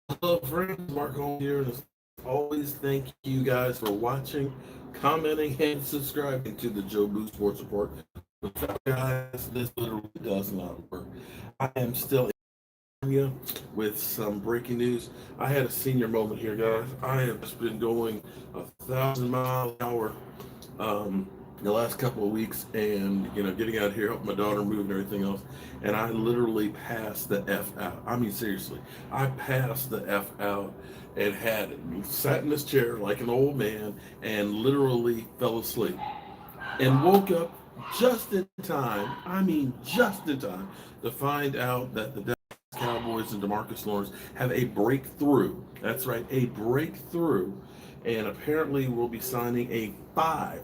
Hello, friends. Mark Holmes here. And as always, thank you guys for watching, commenting, and subscribing to the Jobu Sports Report. Without guys, this literally does not work. I am still in you with some breaking news. I had a senior moment here, guys. I have just been going 1,000 miles an hour the last couple of weeks, and getting out here, helping my daughter move and everything else. And I literally passed the f out. I mean, seriously, I passed the f out and had sat in this chair like an old man and literally fell asleep and woke up just in time. I mean, just in time to find out that the Dallas Cowboys and DeMarcus Lawrence have a breakthrough. That's right, a breakthrough, and apparently we'll be signing a five,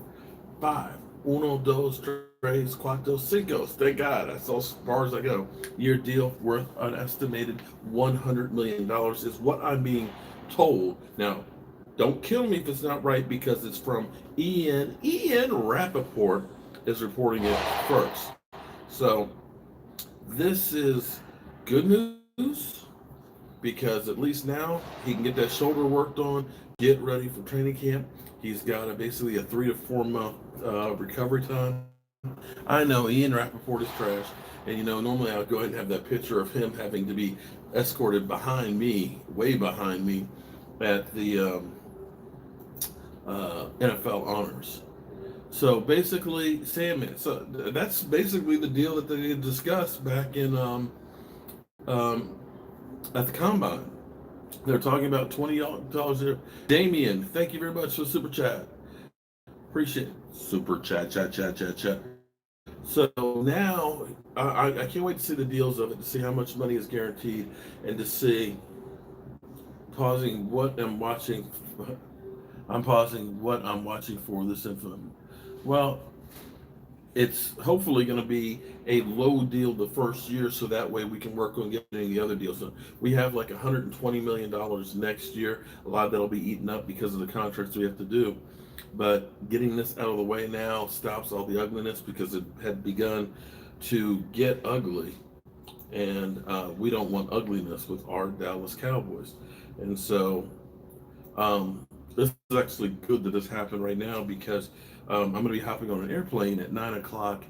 uno, dos, tres, cuatro, cinco. Thank God, that's as far as I go. Year deal worth an estimated $100 million is what I'm being told. Now, don't kill me if it's not right because it's from Ian Rappaport is reporting it first. So this is good news because at least now he can get that shoulder worked on, get ready for training camp. He's got basically a 3 to 4 month recovery time. I know Ian Rappaport is trash, and normally I'll go ahead and have that picture of him having to be escorted behind me, way behind me, at the NFL honors. So basically, Sandman. So that's basically the deal that they discussed back in um, at the combine. They're talking about $20 there. Damien, thank you very much for the super chat. Appreciate it. Super chat. So now I can't wait to see the deals of it, to see how much money is guaranteed, and to see pausing what I'm watching. I'm pausing what I'm watching for this info. Well, it's hopefully going to be a low deal the first year, so that way we can work on getting the other deals. So we have like $120 million next year. A lot of that'll be eaten up because of the contracts we have to do. But getting this out of the way now stops all the ugliness because it had begun to get ugly, and we don't want ugliness with our Dallas Cowboys. And so this is actually good that this happened right now because I'm going to be hopping on an airplane at 9 o'clock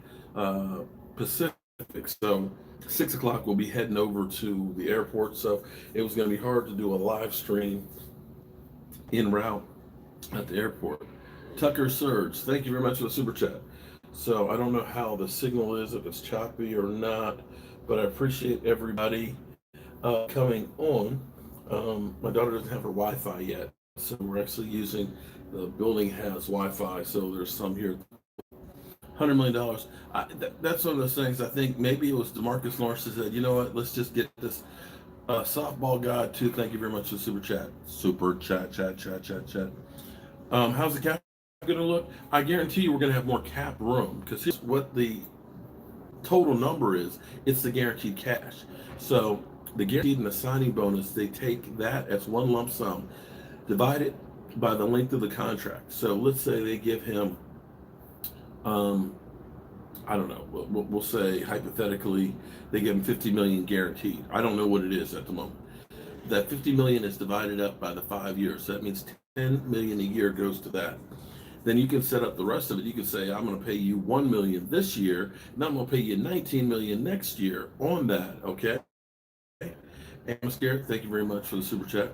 Pacific. So 6 o'clock we'll be heading over to the airport. So it was going to be hard to do a live stream en route at the airport. Tucker Surge, thank you very much for the super chat. So I don't know how the signal is, if it's choppy or not, but I appreciate everybody coming on. My daughter doesn't have her Wi-Fi yet, so we're actually using, the building has Wi-Fi, so there's some here. $100 million. That's one of those things. I think maybe it was DeMarcus Lawrence that said, you know what, let's just get this softball god too. Thank you very much for the super chat. Super chat. How's the cap going to look? I guarantee you we're going to have more cap room because here's what the total number is. It's the guaranteed cash. So the guaranteed and the signing bonus, they take that as one lump sum, divide it by the length of the contract. So let's say they give him, I don't know, we'll say hypothetically they give him 50 million guaranteed. I don't know what it is at the moment. That 50 million is divided up by the 5 years. So that means 10 million a year goes to that. Then you can set up the rest of it. You can say, I'm going to pay you 1 million this year, and I'm going to pay you 19 million next year on that. Okay. And I'm scared. Thank you very much for the super chat.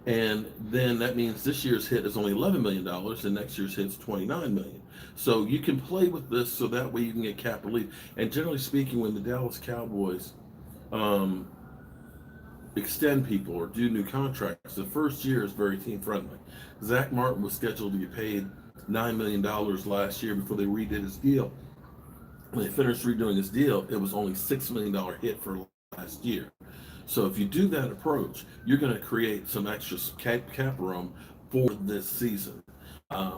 And then that means this year's hit is only $11 million, and next year's hit's $29 million. So you can play with this so that way you can get cap relief. And generally speaking, when the Dallas Cowboys extend people or do new contracts, the first year is very team friendly. Zach Martin was scheduled to get paid $9 million last year before they redid his deal. When they finished redoing his deal, it was only $6 million hit for last year. So if you do that approach, you're going to create some extra cap room for this season,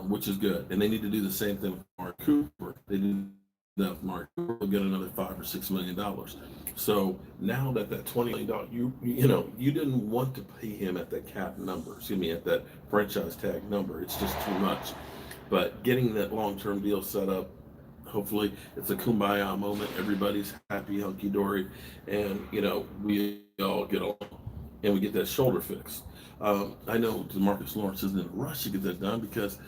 which is good. And they need to do the same thing with Mark Cooper. They do that with Mark Cooper, will get another $5 or $6 million. So now that $20 million, you didn't want to pay him at that cap number. Excuse me, at that franchise tag number. It's just too much. But getting that long-term deal set up, hopefully it's a kumbaya moment. Everybody's happy, hunky dory, and we all get along. and we get that shoulder fixed. I know DeMarcus Lawrence isn't in a rush to get that done because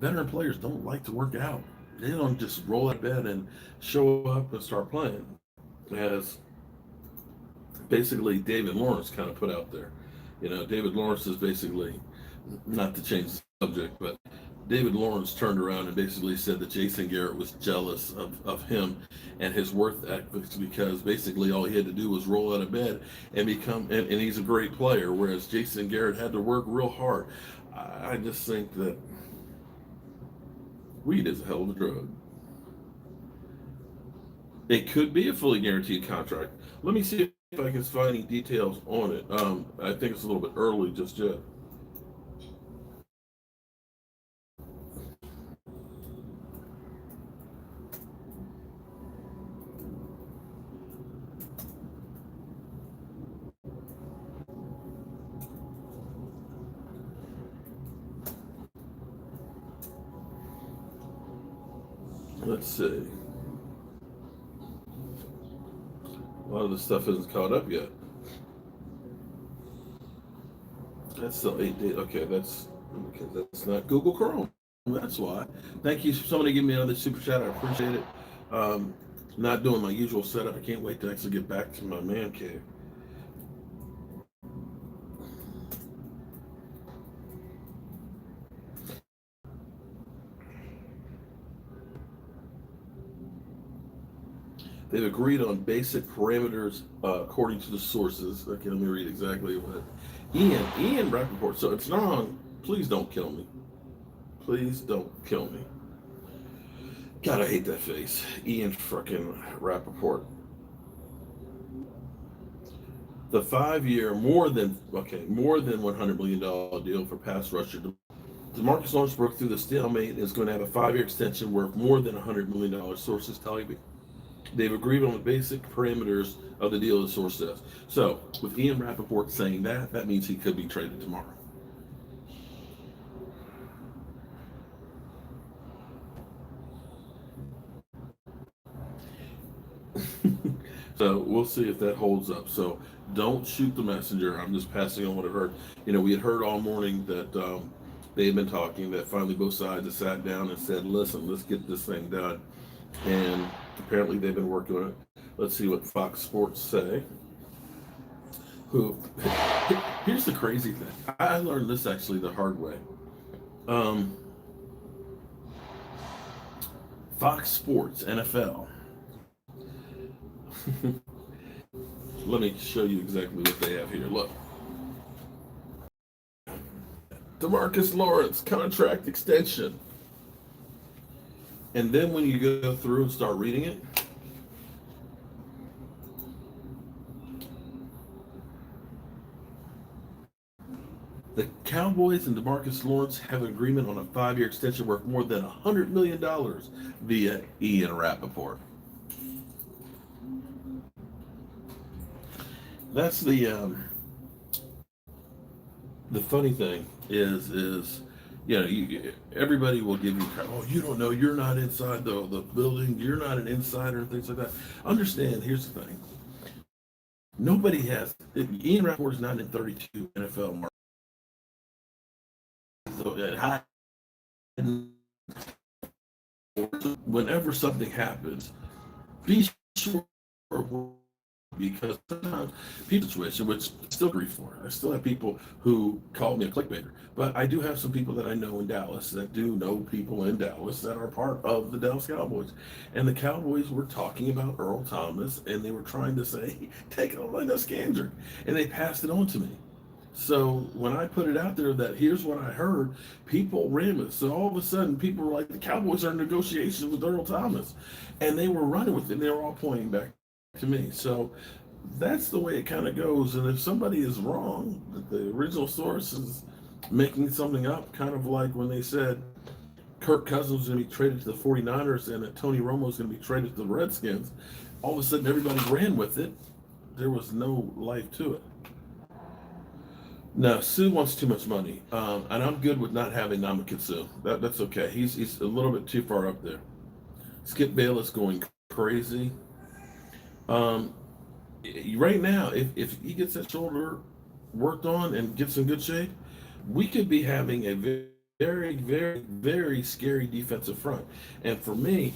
veteran players don't like to work out. They don't just roll out of bed and show up and start playing, as basically David Lawrence kind of put out there. David Lawrence is basically, not to change the subject, but David Lawrence turned around and basically said that Jason Garrett was jealous of him and his worth ethics because basically all he had to do was roll out of bed and and he's a great player, whereas Jason Garrett had to work real hard. I just think that weed is a hell of a drug. It could be a fully guaranteed contract. Let me see if I can find any details on it. I think it's a little bit early just yet. Let's see. A lot of the stuff isn't caught up yet. That's still 8 days. Okay, that's because that's not Google Chrome. That's why. Thank you. Somebody give me another super chat. I appreciate it. Um, Not doing my usual setup. I can't wait to actually get back to my man cave. They've agreed on basic parameters according to the sources. Okay, let me read exactly what Ian Rappaport. So it's wrong. Please don't kill me. Please don't kill me. God, I hate that face. Ian frickin' Rappaport. The 5 year, more than $100 million deal for pass rusher. DeMarcus Lawrence broke through the stalemate and is going to have a 5 year extension worth more than $100 million. Sources telling me they've agreed on the basic parameters of the deal, the source says. So, with Ian Rappaport saying that, that means he could be traded tomorrow. So we'll see if that holds up. So don't shoot the messenger. I'm just passing on what I've heard. We had heard all morning that they had been talking, that finally both sides have sat down and said, listen, let's get this thing done. And apparently they've been working on it. Let's see what Fox Sports say. Who? Here's the crazy thing. I learned this actually the hard way. Um, Fox Sports, NFL. Let me show you exactly what they have here. Look. DeMarcus Lawrence, contract extension. And then when you go through and start reading it, the Cowboys and DeMarcus Lawrence have an agreement on a 5 year extension worth more than $100 million via Ian Rappaport. That's the funny thing is everybody will give you crap. Oh, you don't know, you're not inside the building, you're not an insider and things like that. Understand, here's the thing. Nobody has Ian Rappaport is not in 32 NFL markets. So whenever something happens, be sure, because sometimes people switch, which I still grieve for. I still have people who call me a clickbaiter, but I do have some people that I know in Dallas that do know people in Dallas that are part of the Dallas Cowboys. And the Cowboys were talking about Earl Thomas, and they were trying to say, take it on Linda Scandrick, and they passed it on to me. So when I put it out there that here's what I heard, people ran with it. So all of a sudden, people were like, the Cowboys are in negotiations with Earl Thomas, and they were running with it. And they were all pointing back to me. So that's the way it kind of goes. And if somebody is wrong, the original source is making something up, kind of like when they said Kirk Cousins was going to be traded to the 49ers and that Tony Romo was going to be traded to the Redskins, all of a sudden everybody ran with it. There was no life to it. No, Sue wants too much money, and I'm good with not having Ndamukong Suh. That's okay. He's a little bit too far up there. Skip Bayless going crazy. Right now, if he gets that shoulder worked on and gets in good shape, we could be having a very, very, very scary defensive front. And for me,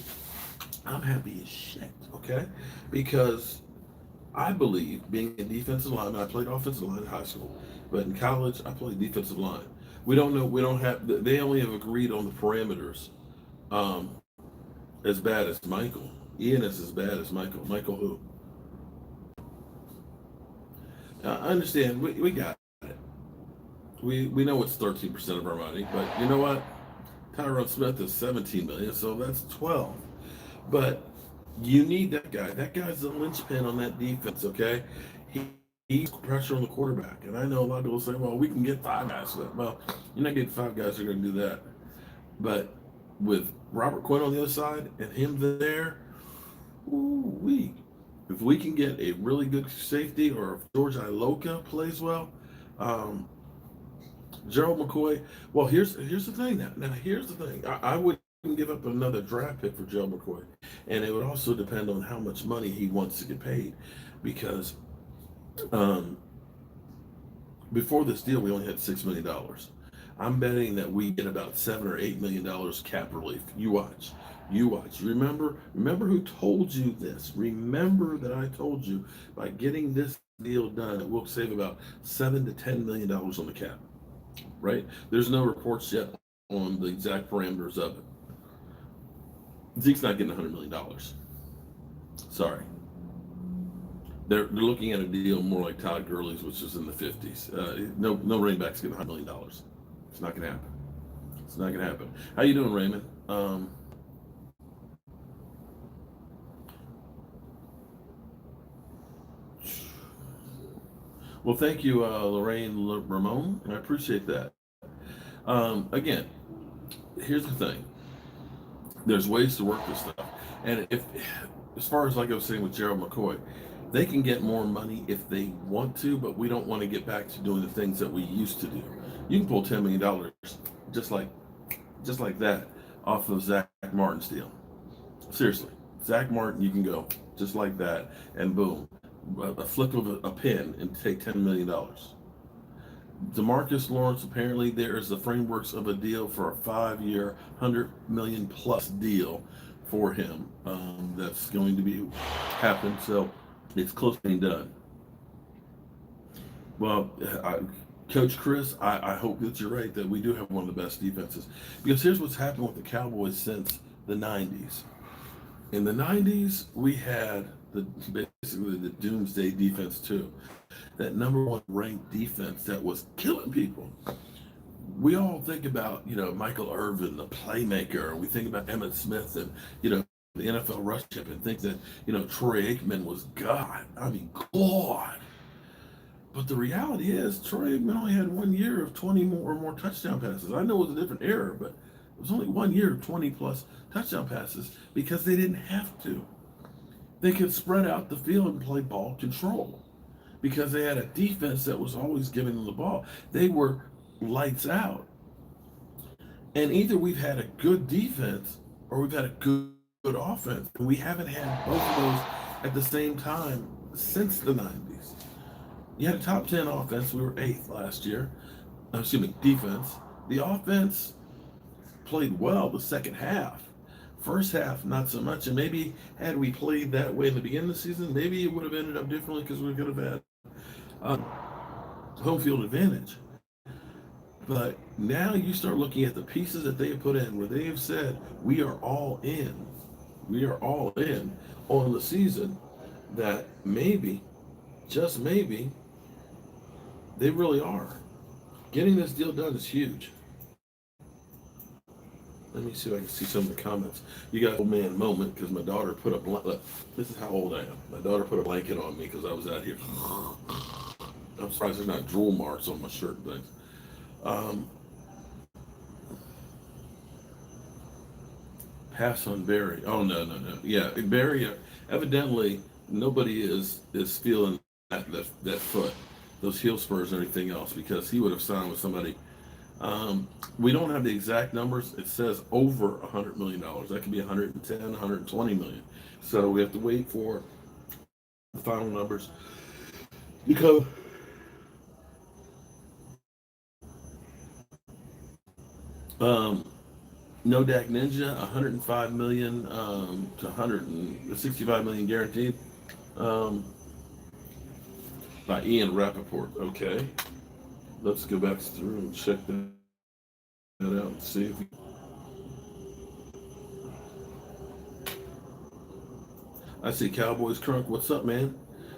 I'm happy as shit, okay? Because I believe being a defensive lineman, I played offensive line in high school, but in college, I played defensive line. We don't have, they only have agreed on the parameters um, as bad as Michael. Ian is as bad as Michael. Michael who? I understand, we got it. We know it's 13% of our money, but you know what? Tyron Smith is 17 million, so that's 12. But you need that guy. That guy's the linchpin on that defense, okay? He, he's pressure on the quarterback. And I know a lot of people say, well, we can get five guys for that. Well, you're not getting five guys who are going to do that. But with Robert Quinn on the other side and him there, ooh, if we can get a really good safety, or if George Iloka plays well, um, Gerald McCoy. Well, here's the thing. Now here's the thing. I wouldn't give up another draft pick for Gerald McCoy, and it would also depend on how much money he wants to get paid, because um, before this deal we only had $6 million. I'm betting that we get about $7 or $8 million cap relief. You watch. You watch. Remember who told you this. Remember that I told you by getting this deal done, it will save about $7 to $10 million on the cap. Right? There's no reports yet on the exact parameters of it. Zeke's not getting $100 million. Sorry. They're looking at a deal more like Todd Gurley's, which is in the 50s. No running back's getting $100 million. It's not going to happen. It's not going to happen. How you doing, Raymond? Well, thank you, Lorraine Ramon. I appreciate that. Again, here's the thing. There's ways to work this stuff. And if, as far as like I was saying with Gerald McCoy, they can get more money if they want to, but we don't want to get back to doing the things that we used to do. You can pull $10 million just like that off of Zach Martin's deal. Seriously, Zach Martin, you can go just like that, and boom, a flick of a pen, and take $10 million. DeMarcus Lawrence, apparently there is the frameworks of a deal for a 5-year, 100 million plus deal for him. That's going to be happen. So it's close to being done. Well, Coach Chris, I hope that you're right that we do have one of the best defenses, because here's what's happened with the Cowboys since the 90s. In the 90s, we had basically the doomsday defense too. That number one ranked defense that was killing people. We all think about, Michael Irvin, the playmaker. We think about Emmitt Smith and, the NFL rush chip, and think that, Troy Aikman was God. I mean, God. But the reality is, Troy Aikman only had 1 year of 20 or more touchdown passes. I know it was a different era, but it was only 1 year of 20 plus touchdown passes because they didn't have to. They could spread out the field and play ball control because they had a defense that was always giving them the ball. They were lights out. And either we've had a good defense or we've had a good offense. And we haven't had both of those at the same time since the 90s. You had a top 10 offense. We were 8th last year. Defense. The offense played well the second half. First half, not so much. And maybe had we played that way in the beginning of the season, maybe it would have ended up differently because we could have had home field advantage. But now you start looking at the pieces that they have put in, where they have said, we are all in. We are all in on the season, that maybe, just maybe, they really are. Getting this deal done is huge. Let me see if I can see some of the comments. You got old man moment because my daughter put a blanket. This is how old I am. My daughter put a blanket on me because I was out here. I'm surprised there's not drool marks on my shirt and things. Pass on Barry. Oh, no. Yeah, Barry. Evidently, nobody is feeling that foot, those heel spurs, or anything else, because he would have signed with somebody. We don't have the exact numbers. It says over $100 million. That could be 110, 120 million. So we have to wait for the final numbers to come. Um, No Dak Ninja, 105 million to 165 million guaranteed um, by Ian Rappaport. Okay, let's go back through and check that out and see if I see Cowboys Crunk. What's up, man?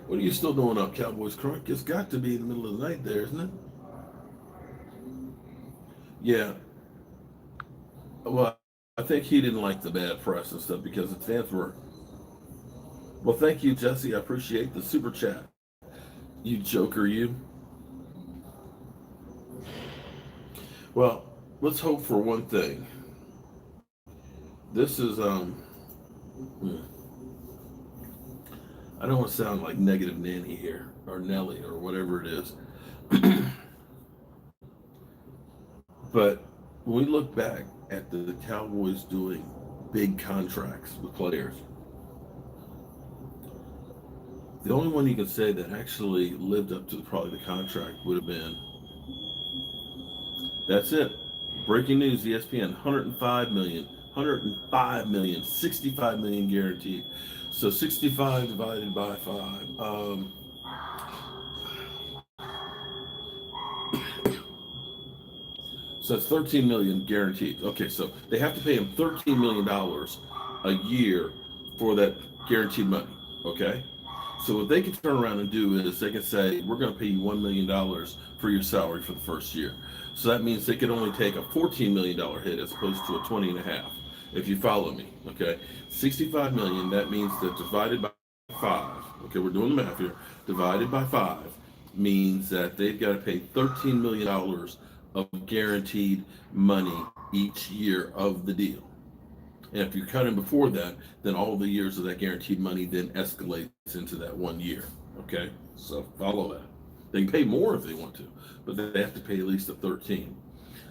What are you still doing up, Cowboys Crunk? It's got to be in the middle of the night there, isn't it? Yeah. Well, I think he didn't like the bad press and stuff because the fans were. Well, thank you, Jesse. I appreciate the super chat. You joker, you. Well, let's hope for one thing. This is hmm, I don't want to sound like negative Nanny here or Nelly or whatever it is, but when we look back at the Cowboys doing big contracts with players, the only one you can say that actually lived up to probably the contract would have been. That's it. Breaking news: ESPN, 105 million, 105 million, 65 million guaranteed. So 65 divided by five. So it's 13 million guaranteed. Okay, so they have to pay him 13 million dollars a year for that guaranteed money. Okay, so what they can turn around and do is they can say we're going to pay you $1 million for your salary for the first year. So that means they could only take a $14 million hit as opposed to a 20 and a half. If you follow me, okay, 65 million. That means that divided by five. Okay, we're doing the math here. Divided by five means that they've got to pay $13 million of guaranteed money each year of the deal. And if you're cutting before that, then all the years of that guaranteed money then escalates into that 1 year. Okay, so follow that. They can pay more if they want to, but they have to pay at least a 13.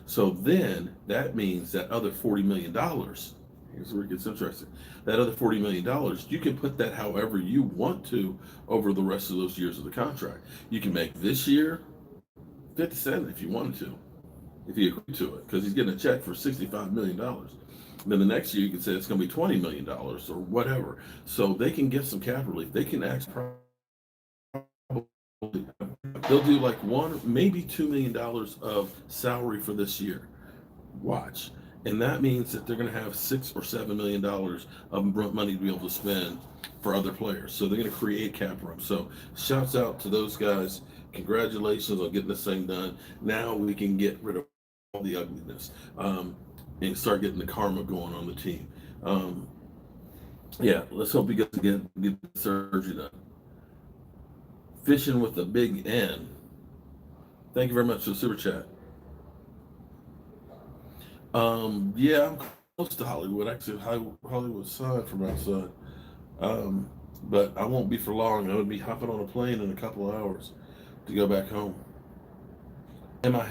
So then that means that other $40 million. Here's where it gets interesting. That other $40 million, you can put that however you want to over the rest of those years of the contract. You can make this year 57 if you wanted to, if he agreed to it, because he's getting a check for $65 million. Then the next year you can say it's going to be $20 million or whatever. So they can get some cap relief. They can actually they'll do like one, maybe $2 million of salary for this year. Watch. And that means that they're going to have $6 or $7 million of money to be able to spend for other players. So they're going to create cap room. So shouts out to those guys. Congratulations on getting this thing done. Now we can get rid of all the ugliness and start getting the karma going on the team. Um, yeah, let's hope he gets to get the surgery done. Fishing with a big N. Thank you very much for the super chat. Yeah, I'm close to Hollywood. Actually, Hollywood side from outside. Um, but I won't be for long. I would be hopping on a plane in a couple of hours to go back home. Am I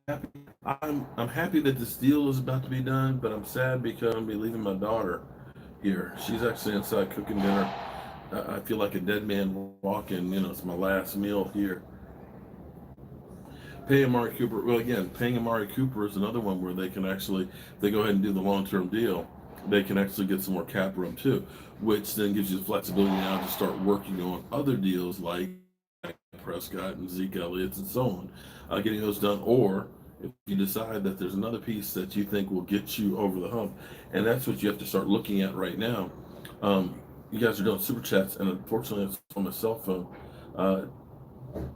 happy? I'm happy that this deal is about to be done, but I'm sad because I'm gonna be leaving my daughter here. She's actually inside cooking dinner. I feel like a dead man walking. You know, it's my last meal here. Pay Amari Cooper. Well, again, paying Amari Cooper is another one where they can actually, if they go ahead and do the long-term deal, they can actually get some more cap room too, which then gives you the flexibility now to start working on other deals like Prescott and Zeke Elliott and so on, getting those done. Or if you decide that there's another piece that you think will get you over the hump, and that's what you have to start looking at right now. You guys are doing super chats, and unfortunately, it's on my cell phone. Uh,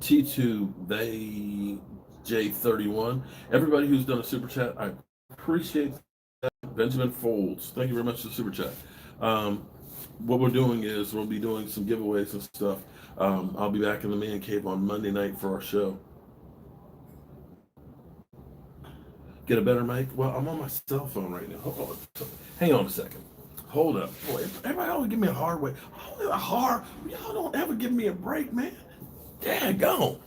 T2 they J31. Everybody who's done a super chat, I appreciate that. Benjamin Folds, thank you very much for the super chat. Um, what we're doing is we'll be doing some giveaways and stuff. I'll be back in the man cave on Monday night for our show. Get a better mic? Well, I'm on my cell phone right now. Hold on. Hang on a second. Hold up. Boy, everybody always give me a hard way. Y'all don't ever give me a break, man. Daggone.